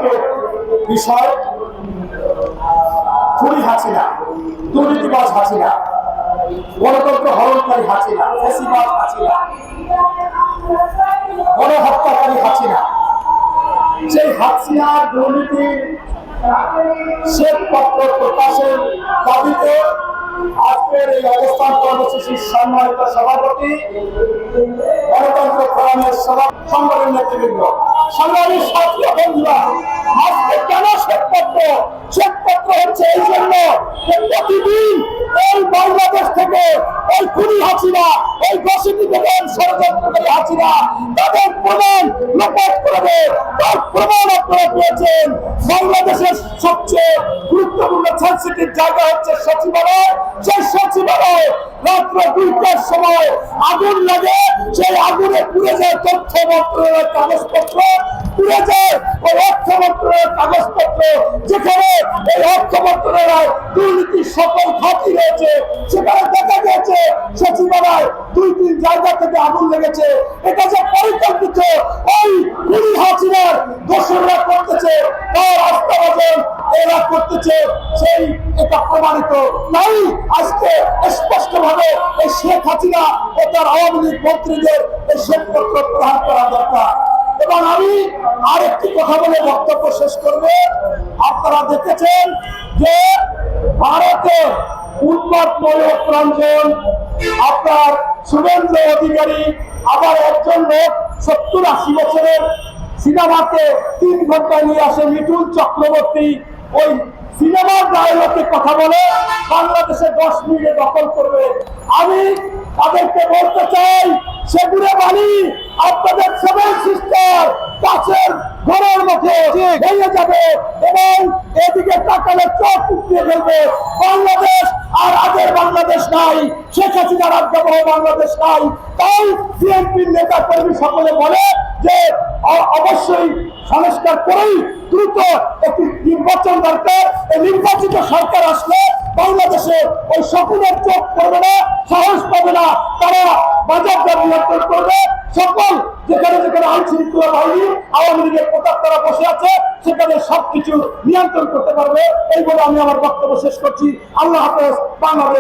আজকের বিষয় খুনি হাসিনা, দুর্নীতিবাজ হাসিনা, গণতন্ত্র হরণকারী হাসিনা, ফ্যাসিবাদ হাসিনা, গণহত্যাকারী হাসিনা। সেই হাসিনার দুর্নীতির শ্বেতপত্র প্রকাশের দাবিতে আজকের এই অবস্থান কর্মসূচির সম্মানিত সভাপতি, গণতন্ত্র ফোরামের সংগঠনের নেতৃবৃন্দ, সংগ্রামী ছাত্র বন্ধুরা, আজকে কেন শ্বেতপত্র? শ্বেতপত্র হচ্ছে এই জন্য যে প্রতিদিন এই বাংলাদেশ থেকে ওই খুনি হাসিনা, ওই দোষী থেকে ষড়যন্ত্রকারী হাসিনা তাদের প্রমাণ লোপাট করবে। তার প্রমাণ আপনারা পেয়েছেন। বাংলাদেশের সবচেয়ে গুরুত্বপূর্ণ সেন্সিটিভ জায়গা হচ্ছে সচিবালয়। সেই সচিবালয় রাত্র 2টার সময় আগুন লাগে, সেই আগুনে পুড়ে যায় তথ্য মন্ত্রণালয়ের কাগজপত্র, পুড়ে যায় ওই অর্থ মন্ত্রণালয়ের কাগজপত্র, যেখানে এই অর্থ মন্ত্রণালয় দুর্নীতির সকল খাতি রয়েছে। সেখানে দেখা গেছে সচিবালয় 2-3 জায়গা থেকে আগুন লেগেছে। এটা যে পরিকল্পিত ওই খুনি হাসিনার দোসররা করতেছে, তার আস্থাভাজন এরা করতেছে, সেই এটা প্রমাণিত। তাই আজকে স্পষ্টভাবে এই শেখ হাসিনা ও তার আওয়ামী লীগ মন্ত্রীদের এই শ্বেতপত্র প্রদান করা দরকার। এবং আমি আরেকটি কথা বলে বক্তব্য শেষ করবে। আপনারা দেখেছেন যে ভারতের উন্মাদ ময়ূর রঞ্জন, আপনার শুভেন্দু অধিকারী, আবার একজন লোক 70-80 বছরের সিনেমাকে 3 ঘন্টায় নিয়ে আসে মিঠুন চক্রবর্তী, ওই সিনেমার ডায়লগে কথা বলে বাংলাদেশে 10 মিনিটে দখল করবে। আমি তাদেরকে বলতে চাই, সেগুলো বালি আপনাদের 7 সিস্টার কাছের ঘরের মধ্যে ভেঙে যাবে এবং এদিকে তাকালে চোখ উঠিয়ে ফেলবে। বাংলাদেশ আর আগের বাংলাদেশ নাই, শেখ হাসিনার আজ্ঞাবহ বাংলাদেশ নাই। তাই বিএনপির নেতা কর্মী সকলে বলে যে অবশ্যই সংস্কার করেই দ্রুত একটি নির্বাচন দরকার। এই নির্বাচিত সরকার আসলে বাংলাদেশে ওই শকুনের চোখ পড়বে না, সাহস পাবে না, তারা বাজার দর নিয়ন্ত্রণ করবে। সকল যেখানে যেখানে আইন শৃঙ্খলা বাহিনী আওয়ামী লীগের প্রতাপ তারা বসে আছে, সেখানে সবকিছু নিয়ন্ত্রণ করতে পারবে। এই বলে আমি আমার বক্তব্য শেষ করছি। আল্লাহ হাফেজ। বাংলাদেশ।